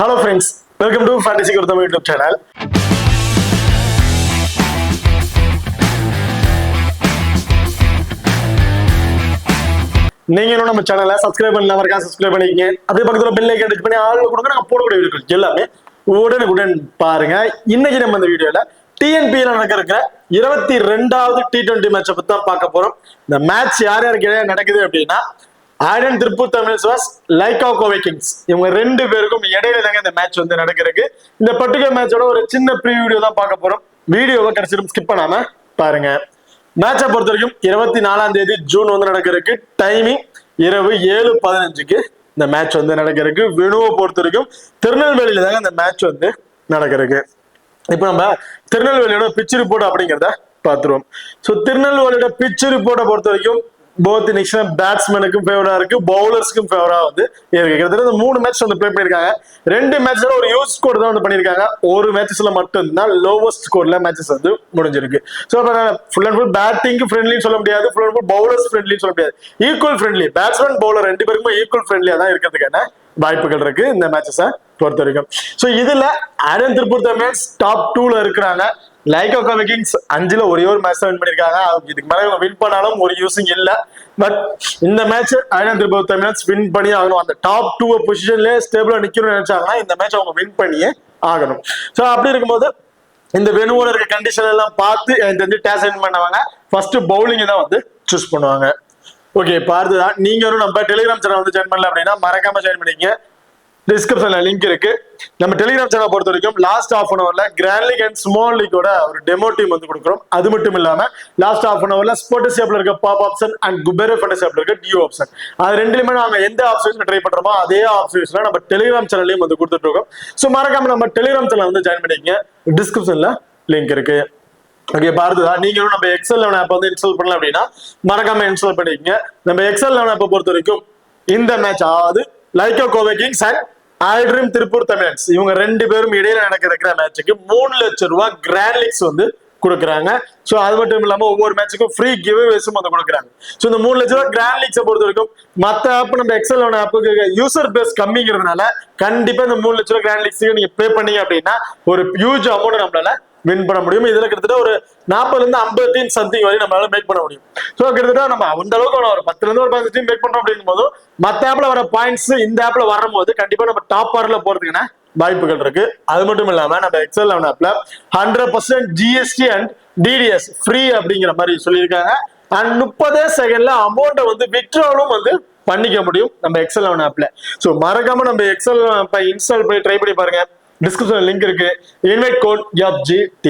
Hello friends, welcome to Fantasy Guru Tamil YouTube channel. நீங்க இன்னும் நம்ம சேனலை சப்ஸ்கிரைப் பண்ணலாம், மறக்காம சப்ஸ்கிரைப் பண்ணிக்கங்க. அப்படியே பக்கத்துல பெல் ஐகான் டச் பண்ணி ஆல் கொடுங்க. நாங்க போடக்கூடிய வீடியோக்கள் எல்லாமே உடனுக்குடன் பாருங்க. இன்னைக்கு நம்ம இந்த வீடியோல டிஎன்பிஎல் நடக்கிற 22வது T20 மேட்சை பத்தி தான் பார்க்க போறோம். இந்த மேட்ச் யார் யாருக்கு நடக்குது அப்படின்னா ardent Tiruppur Tamils was Lyca Kovai Kings. இவங்க ரெண்டு பேருக்கும் இடையில தாங்க இந்த மேட்ச் வந்து நடக்கிறதுக்கு. இந்த பர்டிகுலர் மேட்சோட ஒரு சின்ன ப்ரீ வீடியோ தான் பார்க்க போறோம். வீடியோவை கடைசியும் ஸ்கிப் பண்ணாம பாருங்க. மேட்சை பொறுத்த வரைக்கும் 24ஆம் தேதி ஜூன் வந்து நடக்கிறதுக்கு. டைமிங் இரவு 7:15க்கு இந்த மேட்ச் வந்து நடக்கிறதுக்கு. வெனுவை பொறுத்த வரைக்கும் திருநெல்வேலியில தாங்க இந்த மேட்ச் வந்து நடக்கிறதுக்கு. இப்ப நம்ம திருநெல்வேலியோட பிச் ரிப்போர்ட் அப்படிங்கிறத பார்த்துருவோம். ஸோ திருநெல்வேலியோட பிச் ரிப்போர்ட்டை பொறுத்த வரைக்கும் போத் இன்னிங்ஸ் பேட்ஸ்மேனுக்கும் ஃபேவரா இருக்கு, பவுலர்ஸ்க்கும் ஃபேவரா வந்து இருக்கு. கிட்டத்தட்ட 3 மேட்ச் வந்து ப்ளே பண்ணிருக்காங்க. 2 மேட்ச்ல ஒரு யூஸ் ஸ்கோர் தான் வந்து பண்ணிருக்காங்க. ஒரு மேட்ச்ல மட்டும்தான் லோவஸ்ட் ஸ்கோர்ல மேட்சஸ் வந்து முடிஞ்சிருக்கு. So full and full batting ஃப்ரெண்ட்லின்னு சொல்ல முடியாது, ஃபுல் அண்ட் ஃபுல் பவுலர்ஸ் ஃப்ரெண்ட்லின்னு சொல்ல முடியாது. ஈக்குவல் ஃப்ரெண்ட்லி, பேட்ஸ்மேன் பவுலர் ரெண்டு பேருக்குமே ஈக்குவல் ஃப்ரெண்ட்லியா தான் இருக்கிறதுக்கான வாய்ப்புகள் இருக்கு இந்த மேட்சஸை பொறுத்த வரைக்கும். ஸோ இதுல ஆடன் திருப்பூர் தமிழ்ஸ் டாப் 2ல இருக்கிறாங்க. லைக்கா கோவை கிங்ஸ் 5ல ஒரே ஒரு மேட்ச் வின் பண்ணிருக்காங்க. இதுக்கு மேல இவங்க வின் பண்ணாலும் ஒரு யூஸிங் இல்ல. பட் இந்த match ardent Tiruppur Tamils win பண்ணி ஆகணும். அந்த டாப் 2 பொசிஷன்ல ஸ்டேபிளா நிக்கணும்னு நினைச்சாங்கன்னா இந்த மேட்ச் அவங்க வின் பண்ணியே ஆகணும். ஸோ அப்படி இருக்கும்போது இந்த வெனுவோட இருக்க கண்டிஷன் எல்லாம் பார்த்து எனக்கு தெரிஞ்சு டேஸ் வின் பண்ணவங்க ஃபர்ஸ்ட் பவுலிங் தான் வந்து சூஸ் பண்ணுவாங்க. ஓகே, பார்த்துதான் நீங்க நம்ம டெலிகிராம் சேனல் வந்து ஜாயின் பண்ணல அப்படின்னா மறக்காம ஜாயின் பண்ணிக்கங்க. டிஸ்கிரிப்ஷன்ல லிங்க் இருக்கு. நம்ம டெலிகிராம் சேனல் பொறுத்த வரைக்கும் லாஸ்ட் ஹாஃப் அன் அவர்ல கிராண்ட் லீக் அண்ட் ஸ்மால் லீக்கோட ஒரு டெமோ டீம் வந்து கொடுக்குறோம். அது மட்டும் இல்லாம லாஸ்ட் ஹாஃப் அன் அவர்ல ஸ்போர்ட்ஸ் ஆப்ல இருக்க பாப் ஆப்ஷன் அண்ட் குபேரோ ஃபண்டஸ் ஆப்ல இருக்க டியூ ஆப்ஷன், அது ரெண்டுலயுமே நாங்க எந்த ஆப்ஷன் ட்ரை பண்றோமோ அதே ஆப்ஷன்ஸ்ல நம்ம டெலிகிராம் சேனல்லையும் வந்து கொடுத்துட்டு இருக்கோம். ஸோ மறக்காம நம்ம டெலிகிராம் சேனல் வந்து ஜாயின் பண்ணிக்கங்க. டிஸ்கிரிப்ஷன்ல லிங்க் இருக்கு. ஓகே, பார்த்துதா நீங்களும் நம்ம எக்ஸல் 11 ஆப் வந்து இன்ஸ்டால் பண்ணலாம் அப்படின்னா மறக்காம இன்ஸ்டால் பண்ணிக்கங்க. நம்ம எக்ஸல் 11 ஆப்பை பொறுத்த வரைக்கும் இந்த மேட்ச் ஆகுது லைக்கா கோவை கிங்ஸ் அண்ட் ஆல்ட்ரீம் திருப்பூர் தமிழ்ஸ் இவங்க ரெண்டு பேரும் இடையில நடக்கிற மேட்சுக்கு 3 லட்சம் ரூபாய் கிராண்ட் லீக்ஸ் வந்து கொடுக்குறாங்க. ஸோ அது மட்டும் இல்லாம ஒவ்வொரு மேட்சுக்கும் ஃப்ரீ கிவ்அவேஸும் வந்து கொடுக்குறாங்க. ஸோ இந்த 3 லட்சம் ரூபாய் கிராண்ட் லீக்ஸை பொறுத்த வரைக்கும் மற்ற ஆப் நம்ம எக்ஸல் 11 ஆப்புக்கு யூசர் பேஸ் கம்மிங்கிறதுனால கண்டிப்பா இந்த 3 லட்சம் ரூபாய் கிராண்ட் லீக்ஸுக்கு நீங்க பே பண்ணீங்க அப்படின்னா ஒரு ஹியூஜ் அமௌண்ட் நம்மளால வின் பண்ண முடியும். இதுல கிட்டத்தட்ட ஒரு 40ல இருந்து 50 டீம் சம்திங் வரை நம்மளால மேக் பண்ண முடியும். ஸோ கிட்டத்தட்ட நம்ம அந்த அளவுக்கு ஒரு 10ல இருந்து ஒரு 15 டீம் மேக் பண்றோம் அப்படிங்கும் போது மற்ற ஆப்ல வர பாயிண்ட்ஸ் இந்த ஆப்ல வரும்போது கண்டிப்பா நம்ம டாப் ஆர்ல போறதுக்கான வாய்ப்புகள் இருக்கு. அது மட்டும் இல்லாம நம்ம எக்ஸல் 11 ஆப்ல 100% ஜிஎஸ்டி அண்ட் டிடிஎஸ் ஃப்ரீ அப்படிங்கிற மாதிரி சொல்லியிருக்காங்க. அண்ட் 30 செகண்ட்ல அமௌண்ட்டை வந்து வித்ட்ராலும் வந்து பண்ணிக்க முடியும் நம்ம எக்ஸல் 11 ஆப்ல. ஸோ மறக்காம நம்ம எக்ஸல் இன்ஸ்டால் பண்ணி ட்ரை பண்ணி பாருங்க. டிஸ்கிரிப்ஷன்ல லிங்க் இருக்கு. Invite code FGT.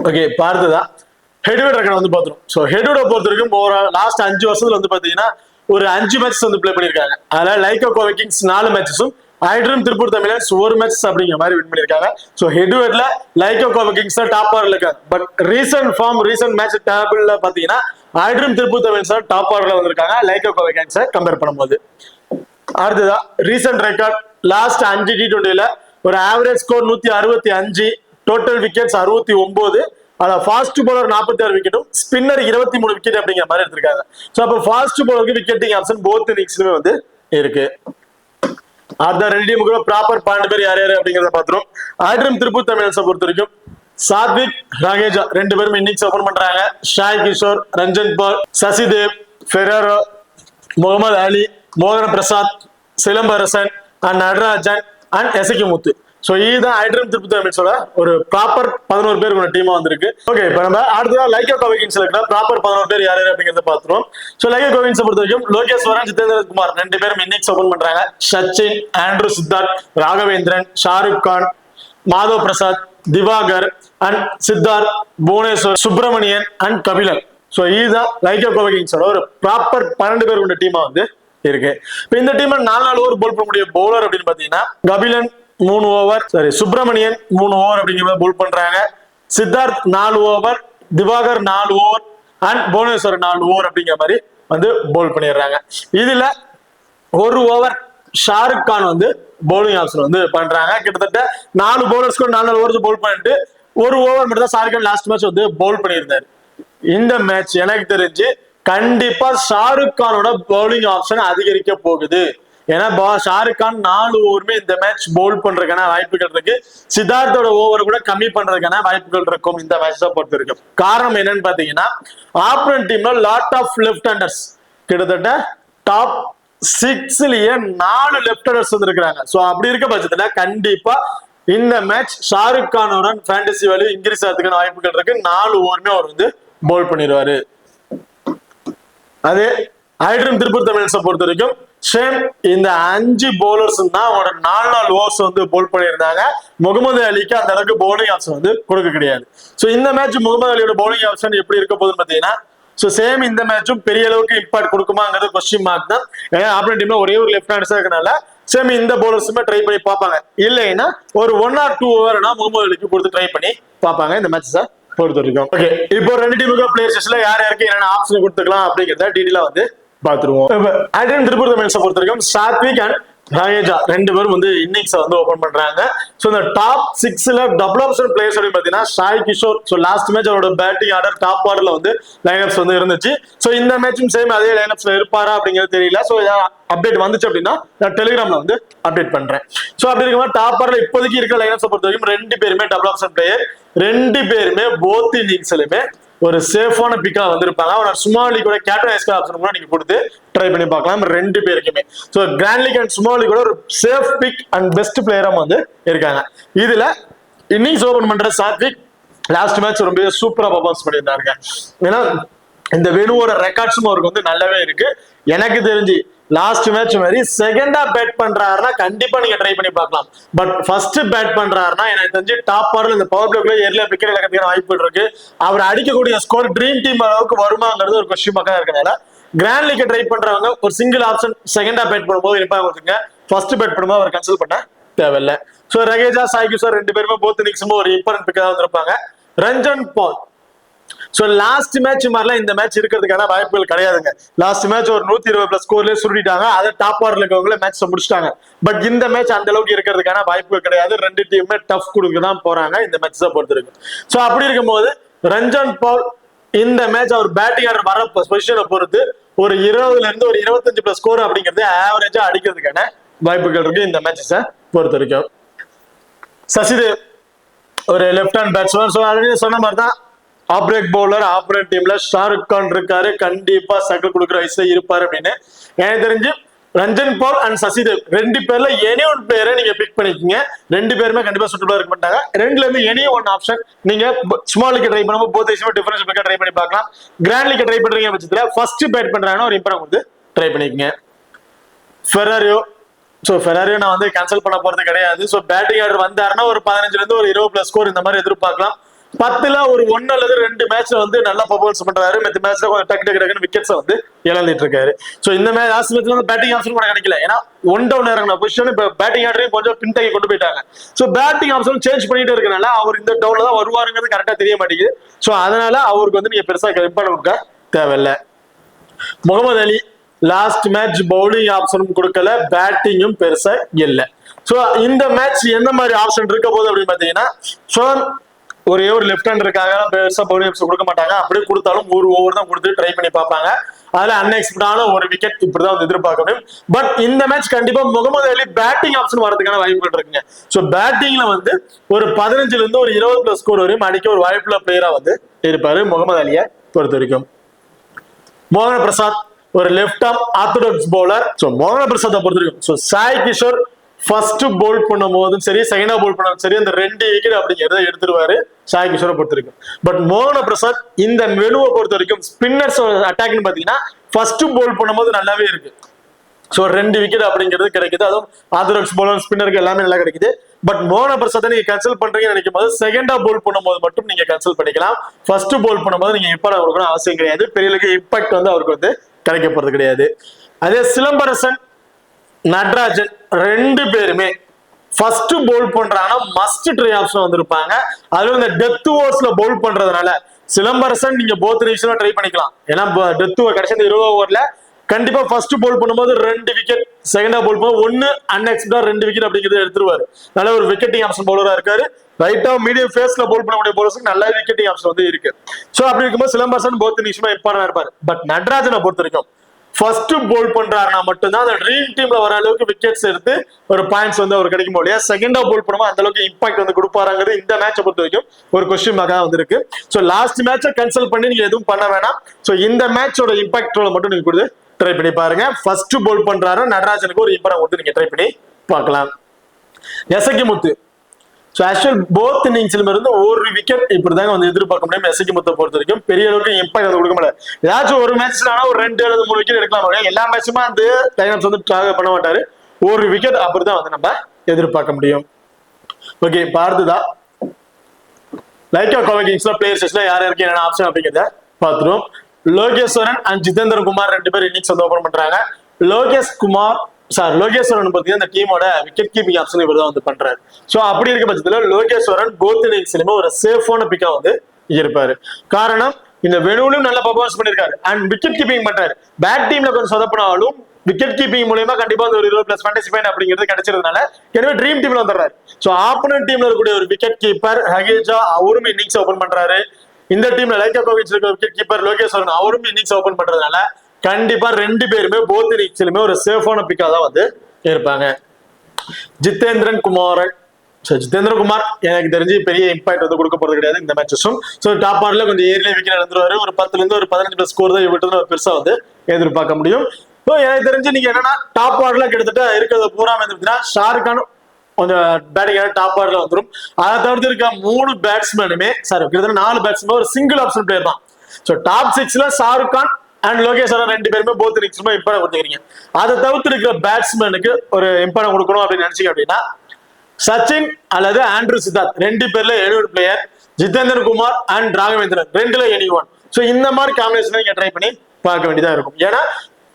ஓகே, பார்த்துதான் ஹெட்வெட் ரெக்கார்ட் வந்து பார்த்துரும். ஸோ ஹெட்வெட்டை பொறுத்த வரைக்கும் லாஸ்ட் 5 வருஷத்துல வந்து பாத்தீங்கன்னா ஒரு 5 மேட்சஸ் வந்து பிளே பண்ணிருக்காங்க. அதனால லைக்கா கோவை கிங்ஸ் 4 மேட்சஸும் ஆல்ட்ரீம் திருப்பூர் தமிழ்ஸ் 1 மேட்சஸ் அப்படிங்கிற மாதிரி வின் பண்ணிருக்காங்க. ஸோ ஹெட்வெட்ல லைக்கா கோவை கிங்ஸ் தான் டாப் ஆர்ல இருக்காங்க. பட் ரீசன்ட் மேட்ச் டேபிள்ல பாத்தீங்கன்னா ஆல்ட்ரீம் திருப்பூர் தமிழ்ஸ் தான் டாப் ஆர்ல வந்திருக்காங்க லைக்கா கோவை கிங்ஸை கம்பேர் பண்ணும்போது. அடுத்ததா ரீசன்ட் ரெக்கார்ட் லாஸ்ட் 5 T20ல ஒரு ஆவரேஜ் ஸ்கோர் 165, டோட்டல் விக்கெட்ஸ் 69, அதான் ஃபாஸ்ட் பவுலர் 46 விக்கெட்டும் ஸ்பின்னர் 23 விக்கெட் அப்படிங்கிற மாதிரி எடுத்திருக்காங்க. ஸோ அப்போ ஃபாஸ்ட் பவுலருக்கு விக்கெட்டிங் ஆப்ஷன் போத் இன்னிங்ஸ்லுமே வந்து இருக்கு. அடுத்த 2 டீமுக்கு ப்ராப்பர் 12 பேர் யார் யாரு அப்படிங்கிறத பார்த்துரும். ஆல்ட்ரீம் திருப்பூர் தமிழ்ஸை பொறுத்த வரைக்கும் சாத்விக், ராகேஜா 2 பேரும் இன்னிங்ஸ் ஓபன் பண்றாங்க. ஷாய் கிஷோர், ரஞ்சன் பால், சசிதேவ், ஃபெரரோ, முகமது அலி, மோகன Prasad, Silambarasan and Natarajan and Esakimuthu. So இதுதான் ஆல்ட்ரீம் திருப்பூர் தமிழ்ஸோட ஒரு ப்ராப்பர் 11 பேர் கொண்ட டீமா வந்திருக்கு. ஓகே, இப்போ நம்ம அடுத்ததா லைக்கா கோவை கிங்ஸ்ல இருக்கிற ப்ராப்பர் 11 பேர் யார் அப்படிங்கிறத பார்த்துருவோம். ஸோ லைக்கா கோவை கிங்ஸை பொறுத்த வரைக்கும் லோகேஸ்வரன், ஜிதேந்திர குமார் 2 பேரும் இன்னிங்ஸ் ஓபன் பண்றாங்க. Sachin, Andrew Siddharth, Raghavendran, Shahrukh Khan, Madhav Prasad, Diwakar and Siddharth, Bhuvneshwar, Subramanian and Kabilan. So இதுதான் லைக்கா கோவை கிங்ஸோட ஒரு ப்ராப்பர் 12 பேர் கொண்ட டீமா வந்து இருக்கு. இப்ப இந்த டீம் 4 ஓவர் போல் பண்ணக்கூடிய பவுலர் அப்படின்னு பாத்தீங்கன்னா கபிலன் 3 ஓவர், சுப்பிரமணியன் 3 ஓவர் அப்படிங்கிற போல் பண்றாங்க. Siddharth 4 over, Diwakar 4 over and Bhuvneshwar 4 over அப்படிங்கிற மாதிரி வந்து போல் பண்ணிடுறாங்க. இதுல 1 ஓவர் ஷாருக் கான் வந்து பவுலிங் ஆப்ஷன் வந்து பண்றாங்க. கிட்டத்தட்ட 4 பவுலர்ஸ்க்கு 4 ஓவர்ஸ் போல் பண்ணிட்டு 1 ஓவர் மட்டும் தான் ஷாருக் கான் லாஸ்ட் மேட்ச் வந்து பவுல் பண்ணியிருந்தாரு. இந்த மேட்ச் எனக்கு தெரிஞ்சு கண்டிப்பா ஷாருக் கானோட பவுலிங் ஆப்ஷன் அதிகரிக்க போகுது. ஏன்னா ஷாருக் கான் 4 ஓவருமே இந்த மேட்ச் பவுல் பண்றதுக்கான வாய்ப்புகள் இருக்கு. சித்தார்த்தோட ஓவர் கூட கம்மி பண்றதுக்கான வாய்ப்புகள் இருக்கும் இந்த மேட்ச் தான் பொறுத்த வரைக்கும். காரணம் என்னன்னு பாத்தீங்கன்னா ஆப்போனன்ட் டீம்ல லாட் ஆஃப் லெஃப்ட் ஹேண்டர்ஸ் கிட்டத்தட்ட டாப் 6லயே 4 லெஃப்ட் ஹேண்டர்ஸ் வந்திருக்காங்க. சோ அப்படி இருக்க பட்சத்துல கண்டிப்பா இந்த மேட்ச் ஷாருக் கானோட ஃபேண்டசி வேல்யூ இன்க்ரீஸ் ஆகிறதுக்கான வாய்ப்புகள் இருக்கு. 4 ஓவருமே அவர் வந்து பவுல் பண்ணிடுவாரு. அதே ஐட்ரம் திருப்பூர் தமிழன்ஸை பொறுத்த வரைக்கும் சேம் இந்த 5 பவுலர்ஸ் தான் அவரோட 4 ஓவர்ஸ் வந்து பவுல் பண்ணியிருந்தாங்க. முகமது அலிக்கு அந்த அளவுக்கு பவுலிங் ஆப்ஷன் வந்து கொடுக்க கிடையாது. ஸோ இந்த மேட்ச் முகமது அலியோட பவுலிங் ஆப்ஷன் எப்படி இருக்க போகுதுன்னு பார்த்தீங்கன்னா ஸோ சேம் இந்த மேட்சும் பெரிய அளவுக்கு இம்பாக்ட் கொடுக்குமாங்கிறது கொஸ்டின் மார்க் தான். ஏன்னா ஆப்போனன்ட் டீம்ல ஒரே ஒரு லெஃப்ட் ஹேண்டர்ஸா இருக்கனால சேம் இந்த பவுலர்ஸுமே ட்ரை பண்ணி பார்ப்பாங்க. இல்லைன்னா ஒரு 1 or 2 ஓவர்னா முகமது அலிக்கு கொடுத்து ட்ரை பண்ணி பார்ப்பாங்க இந்த மேட்சஸை பொறுத்த வரைக்கும். ஓகே, இப்போ 2 டீமுக்கு பிளேயர்ஸ்ல யார் யாருக்கு என்னென்ன ஆப்ஷன் கொடுத்துக்கலாம் அப்படிங்கிறத டீட்டெயிலா வந்து பாத்துருவோம். திருப்பூர் தமிழ்ஸை பொறுத்த வரைக்கும் சாத்விக் அண்ட் ரஹேஜா 2 பேரும் வந்து இன்னிங்ஸ் வந்து ஓபன் பண்றாங்க. சோ இந்த டாப் 6ல டபுள் ஆப்ஷன் பிளேயர்ஸ் அப்படின்னு பாத்தீங்கன்னா Sai Kishore. So last match அவரோட பேட்டிங் ஆர்டர் டாப் ஆர்டர்ல வந்து லைனப்ஸ் வந்து இருந்துச்சு. சோ இந்த மேட்சும் சேம் அதே லைனப்ஸ்ல இருப்பாரா அப்படிங்கிறது தெரியல. சோ அப்டேட் வந்துச்சு அப்படின்னா நான் டெலிகிராம்ல வந்து அப்டேட் பண்றேன். சோ அப்படி இருக்கும்போது டாப் ஆர்டர்ல இப்போதைக்கு இருக்கிற லைனப்ஸை பொறுத்த வரைக்கும் 2 பேருமே டபுள் ஆப்ஷன் பிளேயர். 2 பேருமே போத் இன்னிங்ஸ்லயுமே ஒரு சேஃபான பிக்கா வந்திருப்பாங்க. அவர் ஸ்மால் லீக் கூட கேப்டன் வைஸ் ஆப்ஷன் கூட நீங்க கொடுத்து ட்ரை பண்ணி பார்க்கலாம் 2 பேருக்குமே. So grand league and small league கூட ஒரு சேஃப் பிக் அண்ட் பெஸ்ட் பிளேயரா வந்து இருக்காங்க. இதுல இன்னிங்ஸ் ஓபன் பண்ற சாத்விக் லாஸ்ட் மேட்ச் ரொம்ப சூப்பரா பர்ஃபார்மன்ஸ் பண்ணியிருந்தாங்க. ஏன்னா இந்த வேணுவோட ரெக்கார்ட்ஸும் அவருக்கு வந்து நல்லாவே இருக்கு. எனக்கு தெரிஞ்சு லாஸ்ட் மேட்ச் மாதிரி செகண்டா பேட் பண்றாருன்னா கண்டிப்பா நீங்க ட்ரை பண்ணி பார்க்கலாம். பட் ஃபர்ஸ்ட் பேட் பண்றாருன்னா எனக்கு தெரிஞ்சு டாப் ஆர்டர்ல இந்த பவர் பிளேக்ல ஏர்ல விக்கெட் இழக்கிறதுக்கான வாய்ப்பு இருக்கு. அவர் அடிக்கக்கூடிய ஸ்கோர் ட்ரீம் டீம் அளவுக்கு வருமாங்கிறது ஒரு கொஸ்டின் மார்க்கா இருக்கனால கிராண்ட் லீக் ட்ரை பண்றவங்க ஒரு சிங்கிள் ஆப்ஷன் செகண்டா பேட் பண்ணும்போது இருப்பாங்க கொடுத்துங்க. ஃபர்ஸ்ட் பேட் பண்ணும்போது அவர் கன்சல்ட் பண்ண தேவையில்லை. ஸோ ரகேஜா சாய் கிஷோர் 2 பேருமே போத் இன்னிங்ஸும் ஒரு இம்பார்ட்டன்ட் பிக்கா வந்திருப்பாங்க. Ranjan Paul so last match மாதிரிலாம் இந்த மேட்ச் இருக்கிறதுக்கான வாய்ப்புகள் கிடையாதுங்க. லாஸ்ட் மேட்ச் ஒரு 120+ ஸ்கோர்லயே சுருட்டிட்டாங்க. அதை டாப் ஆர்டர்ல இருக்கவங்களே மேட்ச் முடிச்சிட்டாங்க. பட் இந்த மேட்ச் அந்த அளவுக்கு இருக்கிறதுக்கான வாய்ப்புகள் கிடையாது. 2 டீமுமே டஃப் கொடுக்க தான் போறாங்க இந்த மேட்ச் தான் பொறுத்து இருக்கு. சோ அப்படி இருக்கும்போது ரஞ்சன் பால் இந்த மேட்ச் அவர் பேட்டிங் ஆர்டர் வர பொசிஷனை பொறுத்து ஒரு 20ல இருந்து ஒரு 25+ ஸ்கோர் அப்படிங்கிறது ஆவரேஜா அடிக்கிறதுக்கான வாய்ப்புகள் இருக்கு இந்த மேட்சஸை பொறுத்த வரைக்கும். சசிதேவ் ஒரு left hand batsman. So already சொன்ன மாதிரி தான் ஆஃப் பிரேக் பவுலர். ஆப்போனன்ட் டீம்ல ஷாருக் கான் இருக்காரு. கண்டிப்பா சக்கல் கொடுக்குற வயசுல இருப்பாரு அப்படின்னு எனக்கு தெரிஞ்சு ரஞ்சன் பால் அண்ட் சசிதேவ் 2 பேர்ல எனி ஒன் பிளேயரை நீங்க பிக் பண்ணிக்கீங்க. 2 பேருமே கண்டிப்பா சூட்டபிளா இருக்க மாட்டாங்க. 2ல இருந்து எனி ஒன் ஆப்ஷன் நீங்க ஸ்மால் லீக் ட்ரை பண்ணும்போது போத் விஷயமா டிஃபரன்ஸ் பிக்கா ட்ரை பண்ணி பார்க்கலாம். கிராண்ட் லீக் ட்ரை பண்றீங்க பட்சத்துல ஃபர்ஸ்ட் பேட் பண்றாங்கன்னா ஒரு இம்ப்ரூவ் வந்து ட்ரை பண்ணிக்கங்க. ஃபெராரியோ சோ ஃபெராரியோ நான் வந்து கேன்சல் பண்ண போறது கிடையாது. சோ பேட்டிங் ஆர்டர் வந்தாருன்னா ஒரு 15ல இருந்து ஒரு 20+ ஸ்கோர் இந்த மாதிரி எதிர்பார்க்கலாம். 10ல ஒரு 1 அல்லது 2 மேட்ச்ல வந்து நல்லா பர்ஃபார்மன்ஸ் பண்றாரு. மத்த மேட்ச்ல கொஞ்சம் டக்கு விக்கெட்ஸ் வந்து இழந்துட்டு இருக்காரு. சோ இந்த மேட்ச் லாஸ்ட் மேட்ச்ல வந்து பேட்டிங் ஆப்ஷன் கூட கிடைக்கல. ஏன்னா 1 டவுன் இறங்கின பொசிஷன் இப்ப பேட்டிங் ஆர்டரையும் கொஞ்சம் பின்தங்கி கொண்டு போயிட்டாங்க. சோ பேட்டிங் ஆப்ஷன் சேஞ்ச் பண்ணிட்டு இருக்கனால அவர் இந்த டவுன்ல தான் வருவாருங்கிறது கரெக்டா தெரிய மாட்டேங்குது. சோ அதனால அவருக்கு வந்து நீங்க பெருசா இம்பார்ட்டன்ட் கொடுக்க தேவையில்லை. முகமது அலி லாஸ்ட் மேட்ச் பவுலிங் ஆப்ஷனும் கொடுக்கல, பேட்டிங்கும் பெருசா இல்ல. சோ இந்த மேட்ச் எந்த மாதிரி ஆப்ஷன் இருக்க போகுது அப்படின்னு பாத்தீங்கன்னா ஒரே ஒரு லெஃப்ட் ஹேண்ட் இருக்காங்க, பெருசா பவுலிங் ஆப்ஷன் கொடுக்க மாட்டாங்க. அப்படியே கொடுத்தாலும் ஒரு ஓவர் தான் கொடுத்து ட்ரை பண்ணி பார்ப்பாங்க. அதுல அன்எக்ஸ்பெக்டான ஒரு விக்கெட் இப்படிதான் வந்து எதிர்பார்க்க முடியும். பட் இந்த மேட்ச் கண்டிப்பா முகமது அலி பேட்டிங் ஆப்ஷன் வரதுக்கான வாய்ப்புகள் இருக்குங்க. சோ பேட்டிங்ல வந்து ஒரு 15ல இருந்து ஒரு 20+ ஸ்கோர் வரையும் அடிக்க ஒரு வாய்ப்புள்ள பிளேயரா வந்து இருப்பாரு முகமது அலியை பொறுத்த வரைக்கும். மோகன பிரசாத் ஒரு left arm orthodox bowler. So மோகன பிரசாத்தை பொறுத்த வரைக்கும் சோ சாய் கிஷோர் ஃபர்ஸ்ட் போல் பண்ணும் போதும் சரி, செகண்டா போல் பண்ணும் சரி, அந்த 2 விக்கெட் அப்படிங்கிறத எடுத்துருவாரு சாய் கிஷோரை பொறுத்த வரைக்கும். பட் மோகன பிரசாத் இந்த மெனுவை பொறுத்த வரைக்கும் ஸ்பின்னர்ஸ் அட்டாக்னு பாத்தீங்கன்னா ஃபர்ஸ்ட் போல் பண்ணும்போது நல்லாவே இருக்கு. சோ 2 விக்கெட் அப்படிங்கிறது கிடைக்குது. அதுவும் ஆர்த்தடாக்ஸ் பவுலர் ஸ்பின்னருக்கு எல்லாமே நல்லா கிடைக்குது. பட் மோகன பிரசாத்தை நீங்க கேன்சல் பண்றீங்கன்னு நினைக்கும் போது செகண்டா போல் பண்ணும்போது மட்டும் நீங்க கேன்சல் பண்ணிக்கலாம். ஃபர்ஸ்ட் போல் பண்ணும்போது நீங்க இம்பாக்ட் கொடுக்கணும் அவசியம் கிடையாது. பெரிய இம்பாக்ட் வந்து அவருக்கு வந்து கிடைக்க போறது கிடையாது. அதே சிலம்பரசன் நட்ராஜன் 2 பேருமே ஃபர்ஸ்ட் பவுல் பண்றாங்கன்னா மஸ்ட் ட்ரை ஆப்ஷன் வந்திருப்பாங்க. அதுவும் இந்த டெத் ஓவர்ஸ்ல பவுல் பண்றதுனால சிலம்பரசன் நீங்க போத் நிமிஷம் ட்ரை பண்ணிக்கலாம். ஏன்னா டெத் ஓவர் கடைசி 20 ஓவர்ல கண்டிப்பா ஃபர்ஸ்ட் பவுல் பண்ணும்போது 2 விக்கெட், செகண்டா பவுல் பண்ணும்போது 1 அன்எக்ஸ்பெக்டா 2 விக்கெட் அப்படிங்கிறது எடுத்துருவாரு. நல்ல ஒரு விக்கெட்டிங் ஆப்ஷன் பவுலரா இருக்காரு. ரைட்டா மீடியம் ஃபேஸ்ல பவுல் பண்ணக்கூடிய பவுலர்ஸ்க்கு நல்ல விக்கெட்டிங் ஆப்ஷன் வந்து இருக்கு. சோ அப்படி இருக்கும்போது சிலம்பரசன் போத் நிமிஷமா இம்பார்ட்டன்டா இருப்பாரு. பட் நட்ராஜனை பொறுத்த வரைக்கும் ஃபர்ஸ்ட் போல் பண்றாருன்னா மட்டும்தான் அந்த ட்ரீம் டீம்ல வர அளவுக்கு விக்கெட்ஸ் எடுத்து ஒரு பாயிண்ட்ஸ் வந்து அவர் கிடைக்கும் போது செகண்டா போல் பண்ணும்போது அந்த அளவுக்கு இம்பாக்ட் வந்து கொடுப்பாருங்கிறது இந்த மேட்சை பொறுத்த வரைக்கும் ஒரு கொஸ்டின் மார்க்கா வந்திருக்கு. ஸோ லாஸ்ட் மேட்சை கேன்சல் பண்ணி நீங்க எதுவும் பண்ண வேணாம். ஸோ இந்த மேட்சோட இம்பாக்டோட மட்டும் நீங்க கொடுத்து ட்ரை பண்ணி பாருங்க. ஃபர்ஸ்ட் போல் பண்றாரு நடராஜனுக்கு ஒரு இம்பாக்ட் வந்து நீங்க ட்ரை பண்ணி பார்க்கலாம். எசகி முத்து ஸோ ஆக்சுவல் போத் இன்னிங்ஸ்ல இருந்து ஒரு விக்கெட் இப்படிதாங்க வந்து எதிர்பார்க்க முடியும். எசகி முத்தை பொறுத்த வரைக்கும் பெரிய அளவுக்கு இம்பாக்ட் வந்து கொடுக்க முடியாது. ஏதாச்சும் ஒரு மேட்ச்ல ஒரு 2 அல்லது 3 விக்கெட் எடுக்கலாம். எல்லா மேட்சுமே அந்த லைனப்ஸ் வந்து டார்கெட் பண்ண மாட்டாரு. ஒரு விக்கெட் அப்படிதான் வந்து நம்ம எதிர்பார்க்க முடியும். ஓகே, பார்த்ததா லைக்கா கோவை கிங்ஸ்ல பிளேயர்ஸ்ல யார் யாருக்கு என்னென்ன ஆப்ஷன் அப்படிங்கிறத பார்த்துருவோம். லோகேஸ்வரன் அண்ட் ஜிதேந்திர குமார் 2 பேர் இன்னிங்ஸ் வந்து ஓபன் பண்றாங்க. லோகேஸ்வரன் பார்த்தீங்கன்னா இந்த டீமோட விக்கெட் கீப்பிங் ஆப்ஷன் இவர் தான் வந்து பண்றாரு. ஸோ அப்படி இருக்க பட்சத்தில் லோகேஸ்வரன் போத் இன்னிங்ஸ்லயுமே ஒரு சேஃபான பிக்கா வந்து இருப்பாரு. காரணம் இந்த வெனுவிலும் நல்ல பர்ஃபார்மன்ஸ் பண்ணிருக்காரு அண்ட் விக்கெட் கீப்பிங் பண்றாரு. பேட் டீம்ல கொஞ்சம் சொதப்பினாலும் விக்கெட் கீப்பிங் மூலமா கண்டிப்பா ஒரு 20+ ஃபேண்டசி பாயிண்ட் அப்படிங்கிறது கிடைச்சிருந்தனால எனவே ட்ரீம் டீம்ல வந்துடுறாரு. ஸோ ஆப்போனன்ட் டீம்ல இருக்கக்கூடிய ஒரு விக்கெட் கீப்பர் ஹகேஜா அவரும் இன்னிங்ஸ் ஓபன் பண்றாரு. இந்த டீம்ல லைக்கா கோவிச் இருக்க விக்கெட் கீப்பர் லோகேஸ்வரன் அவரும் இன்னிங்ஸ் ஓபன் பண்றதுனால கண்டிப்பா 2 பேருமே போத் இன்னிங்ஸ்லயுமே ஒரு சேஃபான பிக்கா தான் வந்து இருப்பாங்க. ஜிதேந்திர குமார் எனக்கு தெரிஞ்சு பெரிய இம்பாக்ட் வந்து கொடுக்க போறது கிடையாது இந்த மேட்சஸும். ஸோ டாப் ஆர்டர்ல கொஞ்சம் ஏர்லி விக்கெட் நடந்துருவாரு. ஒரு 10ல இருந்து ஒரு 15+ ஸ்கோர் தான் விட்டு பெருசா வந்து எதிர்பார்க்க முடியும். ஸோ எனக்கு தெரிஞ்சு நீங்க என்னன்னா டாப் ஆர்டர்ல கிட்டத்தட்ட இருக்கிறது பூரா வந்துருச்சுன்னா ஷாருக்கான் கொஞ்சம் பேட்டிங் டாப் ஆர்டர்ல வந்துடும். அதை தவிர்த்து இருக்க 3 பேட்ஸ்மேனுமே கிட்டத்தட்ட 4 பேட்ஸ்மேன் ஒரு சிங்கிள் ஆப்ஷன் பிளேயர் தான். So top 6ல Shah Rukh Khan and Logeswaran 2 பேருமே போத் இன்னிங்ஸ்மே இம்பார்ட் கொடுத்துக்கிறீங்க. அதை தவிர்த்து இருக்கிற பேட்ஸ்மேனுக்கு ஒரு இம்பார்ட் கொடுக்கணும் அப்படின்னு நினைச்சீங்க அப்படின்னா சச்சின் அல்லது ஆண்ட்ரூ சித்தார்த் 2 பேர்ல 70 பிளேயர், ஜிதேந்திர குமார் அண்ட் ராகவேந்திரன் 2ல anyone. ஸோ இந்த மாதிரி காம்பினேஷன் நீங்க ட்ரை பண்ணி பார்க்க வேண்டியதா இருக்கும். ஏன்னா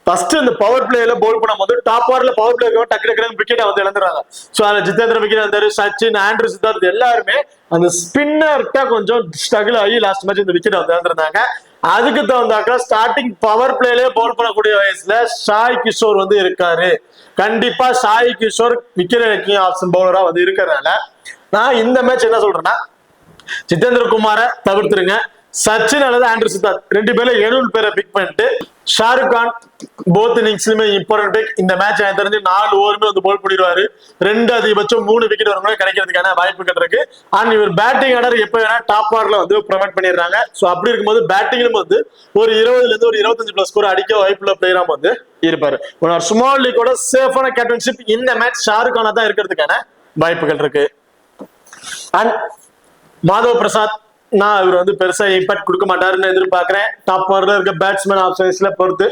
ஃபர்ஸ்ட் இந்த பவர் பிளேல போல் பண்ணும்போது டாப் ஆர்டர்ல பவர் பிளே டக்கு விக்கெட்டை வந்து இழந்துறாங்க. ஸோ அதுல ஜிதேந்திர விக்கெட் வந்தாரு, சச்சின் ஆண்ட்ரூ சித்தார்த் எல்லாருமே அந்த ஸ்பின்னர்கிட்ட கொஞ்சம் ஸ்ட்ரகிள் ஆகி லாஸ்ட் மேட்ச் இந்த விக்கெட் வந்து இழந்திருந்தாங்க. அதுக்கு தகுந்தாக்கா ஸ்டார்டிங் பவர் பிளேலே போல் பண்ணக்கூடிய வயசுல சாய் கிஷோர் வந்து இருக்காரு. கண்டிப்பா சாய் கிஷோர் விக்கெட் எடுக்கிற ஆப்ஷன் பவுலரா வந்து இருக்கிறதுனால நான் இந்த மேட்ச் என்ன சொல்றேன்னா ஜிதேந்திர குமாரை தவிர்த்துருங்க. சச்சின் அல்லது ஆண்ட்ரூ சித்தார்த் 2 பேர்ல 70 பேரை பிக் பண்ணிட்டு ஷாருக் கான் போத் இன்னிங்ஸ்லயுமே இம்பார்ட்டன்ட் பிக். இந்த மேட்ச் எனக்கு தெரிஞ்சு 4 ஓவருமே வந்து போல் பண்ணிடுவாரு. 2 அதிகபட்சம் 3 விக்கெட் வரும் கிடைக்கிறதுக்கான வாய்ப்புகள் இருக்கு. அண்ட் இவர் பேட்டிங் ஆர்டர் எப்ப வேணா டாப் ஆர்டர்ல வந்து ப்ரொவைட் பண்ணிடுறாங்க. ஸோ அப்படி இருக்கும்போது பேட்டிங்லும் வந்து ஒரு 20ல இருந்து ஒரு 25+ ஸ்கோர் அடிக்க வாய்ப்புள்ள பிளேயரா வந்து இருப்பாரு. ஒரு ஸ்மால் லீக்கோட சேஃபான கேப்டன்ஷிப் இந்த மேட்ச் ஷாருக் கானா தான் இருக்கிறதுக்கான வாய்ப்புகள் இருக்கு. அண்ட் மாதவ் பிரசாத் நான் இவர் வந்து பெருசா இம்பாக்ட் கொடுக்க மாட்டாருன்னு எதிர்பார்க்கிறேன். டாப் ஆர்டர்ல இருக்க பேட்ஸ்மேன் ஆப்ஷன்ஸ்ல பொறுத்து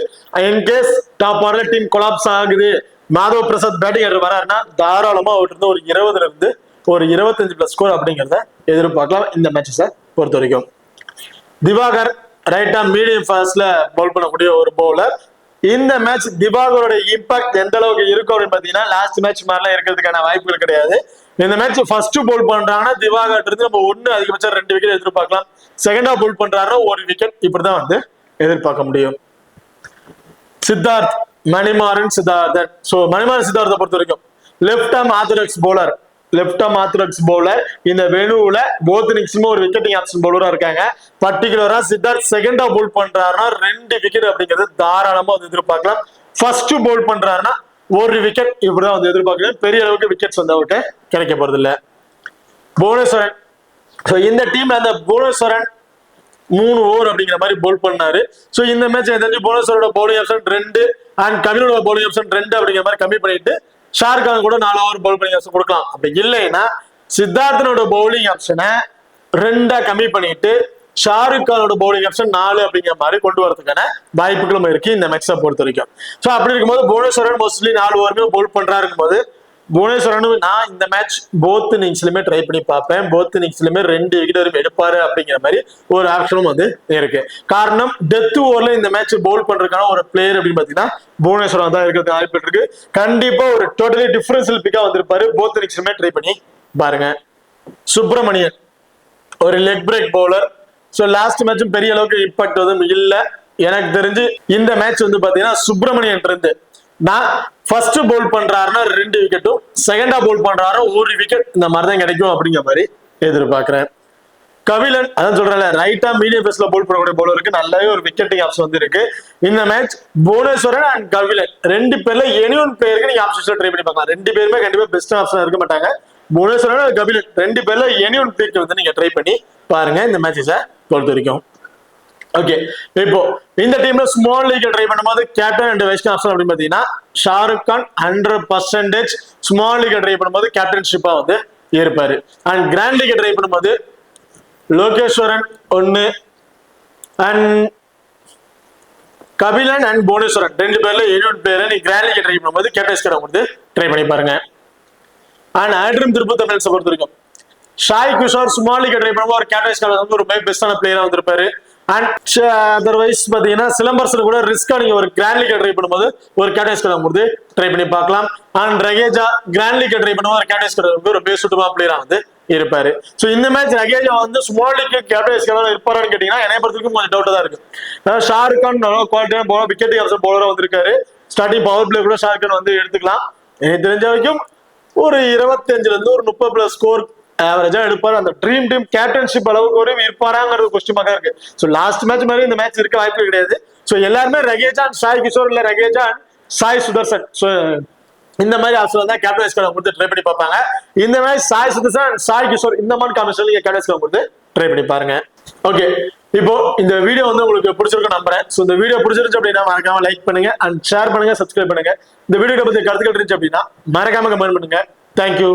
இன்கேஸ் டாப் ஆர்டர்ல டீம் கொலாப்ஸ் ஆகுது மாதவ் பிரசாத் பேட்டிங் ஆர்டர் வராருன்னா தாராளமா அவர்கிட்ட ஒரு 20ல இருந்து ஒரு 25+ ஸ்கோர் அப்படிங்கிறத எதிர்பார்க்கலாம் இந்த மேட்சஸை பொறுத்த வரைக்கும். திவாகர் ரைட்டா மீடியம் ஃபாஸ்ட்ல பவுல் பண்ணக்கூடிய ஒரு பவுலர். இந்த மேட்ச் திவாகரோட இம்பாக்ட் எந்த அளவுக்கு இருக்கும் அப்படின்னு பாத்தீங்கன்னா லாஸ்ட் மேட்ச் மாதிரிலாம் இருக்கிறதுக்கான வாய்ப்புகள் கிடையாது. இந்த மேட்ச் ஃபர்ஸ்ட் போல் பண்றாங்கன்னா திவாகர் இருந்து நம்ம 1 அதிகபட்சம் 2 விக்கெட் எதிர்பார்க்கலாம். செகண்டா போல் பண்றாரு 1 விக்கெட் இப்படிதான் வந்து எதிர்பார்க்க முடியும். சித்தார்த் மணிமாறன் சித்தார்த்தன். சோ மணிமாறன் சித்தார்த்தை பொறுத்த வரைக்கும் லெப்ட் ஆர்ம் ஆர்த்தடாக்ஸ் பவுலர். இந்த வெனுவுல போத் இன்னிங்ஸ்மே ஒரு விக்கெட்டிங் ஆப்ஷன் பவுலரா இருக்காங்க. பர்டிகுலரா சித்தார்த் செகண்டா போல் பண்றாருன்னா 2 விக்கெட் அப்படிங்கிறது தாராளமா வந்து எதிர்பார்க்கலாம். ஃபர்ஸ்ட் போல் பண்றாருன்னா 1 விக்கெட் இப்படிதான் வந்து எதிர்பார்க்கலாம். பெரிய அளவுக்கு விக்கெட்ஸ் வந்து அவர்கிட்ட கிடைக்க போறது இல்ல. புவனேஸ்வரன் இந்த டீம்ல அந்த புவனேஸ்வரன் 3 ஓவர் அப்படிங்கிற மாதிரி போல் பண்ணாரு. சோ இந்த மேட்ச் எனக்கு தெரிஞ்சு புவனேஸ்வரோட பவுலிங் ஆப்ஷன் 2 அண்ட் கபிலோட பவுலிங் ஆப்ஷன் 2 அப்படிங்கிற மாதிரி கம்மி பண்ணிட்டு ஷாருக் கான் கூட 4 ஓவர் பவுல் பண்ணி ஆப்ஷன் கொடுக்கலாம். அப்படி இல்லைன்னா சித்தார்த்தனோட பவுலிங் ஆப்ஷனை 2 கம்மி பண்ணிட்டு ஷாருக் கானோட பவுலிங் ஆப்ஷன் 4 அப்படிங்கிற மாதிரி கொண்டு வரதுக்கான வாய்ப்புகளும் இருக்கு இந்த மேட்சை பொறுத்த வரைக்கும். ஸோ அப்படி இருக்கும்போது புவனேஸ்வரன் மோஸ்ட்லி 4 ஓவருமே பவுல் பண்றாரு இருக்கும்போது புவனேஸ்வரனும் நான் இந்த மேட்ச் போத் இன்னிங்ஸ்லயுமே ட்ரை பண்ணி பார்ப்பேன். போத் இன்னிங்ஸ்லயுமே 2 விக்கெட் வரைக்கும் எடுப்பாரு அப்படிங்கிற மாதிரி ஒரு ஆப்ஷனும் வந்து இருக்கு. காரணம் டெத் ஓவர்ல இந்த மேட்ச் பவுல் பண்றதுக்கான ஒரு பிளேயர் அப்படின்னு பாத்தீங்கன்னா புவனேஸ்வரன் தான் இருக்கிறது வாய்ப்பு இருக்கு. கண்டிப்பா ஒரு டோட்டலி டிஃபரன்ஷியல் பிக்கா வந்திருப்பாரு. போத் இன்னிங்ஸ்லயுமே ட்ரை பண்ணி பாருங்க. சுப்பிரமணியன் ஒரு leg break bowler. So last மேட்சும் பெரிய அளவுக்கு இம்பாக்ட் வந்து இல்ல. எனக்கு தெரிஞ்சு இந்த மேட்ச் வந்து பாத்தீங்கன்னா சுப்பிரமணியன் இருந்து நான் ஃபர்ஸ்ட் போல் பண்றாருன்னா 2 விக்கெட்டும் செகண்டா போல் பண்றாரு 1 விக்கெட் இந்த மாதிரி தான் கிடைக்கும் அப்படிங்கிற மாதிரி எதிர்பார்க்கிறேன். கபிலன் அதான் சொல்றேன் ரைட்டா மீடியம் பேஸ்ல போல் பண்ணக்கூடிய பவுலருக்கு நல்லாவே ஒரு விக்கெட்டிங் ஆப்ஷன் வந்து இருக்கு. இந்த மேட்ச் புவனேஸ்வரன் அண்ட் கபிலன் ரெண்டு பேர்ல எனி ஒன் பிளேயருக்கு நீங்க ஆப்ஷன்ஸ்ல ட்ரை பண்ணி பார்க்கலாம். ரெண்டு பேருமே கண்டிப்பா பெஸ்ட் ஆப்ஷன் இருக்க மாட்டாங்க. புவனேஸ்வரன் கபிலன் ரெண்டு பேர்ல எனி ஒன் பிளேயருக்கு வந்து நீங்க ட்ரை பண்ணி பாருங்க இந்த மேட்சஸை பொறுத்த வரைக்கும். ஓகே, இப்போ இந்த டீம்ல ஸ்மால் லீக் ட்ரை பண்ணும்போது கேப்டன் அண்ட் வைஸ் கேப்டன் அப்படின்னு பாத்தீங்கன்னா Shahrukh Khan 100% small league try பண்ணும்போது கேப்டன்ஷிப்பா வந்து இருப்பாரு. அண்ட் கிராண்ட் லீக் ட்ரை பண்ணும்போது லோகேஸ்வரன் ஒன்னு அண்ட் கபிலன் அண்ட் புவனேஸ்வரன் ரெண்டு பேர்ல ஏழு பேரை நீ கிராண்ட் லீக் ட்ரை பண்ணும்போது கேப்டன்ஸ்க்கு வந்து ட்ரை பண்ணி பாருங்க. அண்ட் ஆட்ரம் திருப்பூர் தமிழ்ஸை பொறுத்த வரைக்கும் ஷாய் கிஷோர் ஸ்மால் லீக் ட்ரை பண்ணும்போது ஒரு கேப்டன்ஸ்க்கு வந்து ஒரு பெஸ்டான பிளேயரா வந்திருப்பாரு. அண்ட் அதர்வைஸ் பாத்தீங்கன்னா சிலம்பர்ஸ்ல கூட ரிஸ்கா நீங்க ஒரு கிராண்ட் லீக் ட்ரை பண்ணும்போது ஒரு கேப்டன்ஸ் வந்து ட்ரை பண்ணி பார்க்கலாம். And Raheja grand league try பண்ணும்போது ஒரு கேப்டன்ஸ் வந்து ஒரு பேஸ் சுட்டுமா பிளேயரா வந்து இருப்பாரு. சோ இந்த மேட்ச் ரகேஜா வந்து ஸ்மால் லீக் கேப்டன்ஸ் இருப்பாரான்னு கேட்டீங்கன்னா என்னை பொறுத்தவரைக்கும் கொஞ்சம் டவுட்டா தான் இருக்கு. ஷாருக் கான் நல்ல குவாலிட்டியான பவுலர் விக்கெட்டிங் ஆப்ஷன் பவுலரா வந்திருக்காரு. ஸ்டார்டிங் பவர் பிளே கூட ஷாருக் கான் வந்து எடுத்துக்கலாம். எனக்கு தெரிஞ்ச வரைக்கும் ஒரு 25ல இருந்து ஒரு 30+ ஸ்கோர் ஆவரேஜா எடுப்பாரு. அந்த ட்ரீம் டீம் கேப்டன்ஷிப் அளவுக்கு ஒரு இருப்பாராங்கிறது கொஸ்டின் மார்க்கா இருக்கு. சோ லாஸ்ட் மேட்ச் மாதிரி இந்த மேட்ச் இருக்க வாய்ப்பு கிடையாது. சோ எல்லாருமே ரகேஜா அண்ட் சாய் கிஷோர் இல்ல ரகேஜா அண்ட் சாய் சுதர்சன் சோ இந்த மாதிரி ஆப்ஷன் தான் கேப்டன்ஸ் கொடுத்து ட்ரை பண்ணி பார்ப்பாங்க. இந்த மாதிரி சாய் சுதர்சன் அண்ட் சாய் கிஷோர் இந்த மாதிரி காம்பினேஷன் நீங்க கேப்டன்ஸ் கொடுத்து ட்ரை பண்ணி பாருங்க. ஓகே, இப்போ இந்த வீடியோ வந்து உங்களுக்கு பிடிச்சிருக்கும் நம்புறேன். சோ இந்த வீடியோ பிடிச்சிருந்துச்சு அப்படின்னா மறக்காம லைக் பண்ணுங்க அண்ட் ஷேர் பண்ணுங்க, சப்ஸ்கிரைப் பண்ணுங்க. இந்த வீடியோ பத்தி கருத்துக்கள் இருந்துச்சு அப்படின்னா மறக்காம கமெண்ட் பண்ணுங்க. தேங்க்யூ.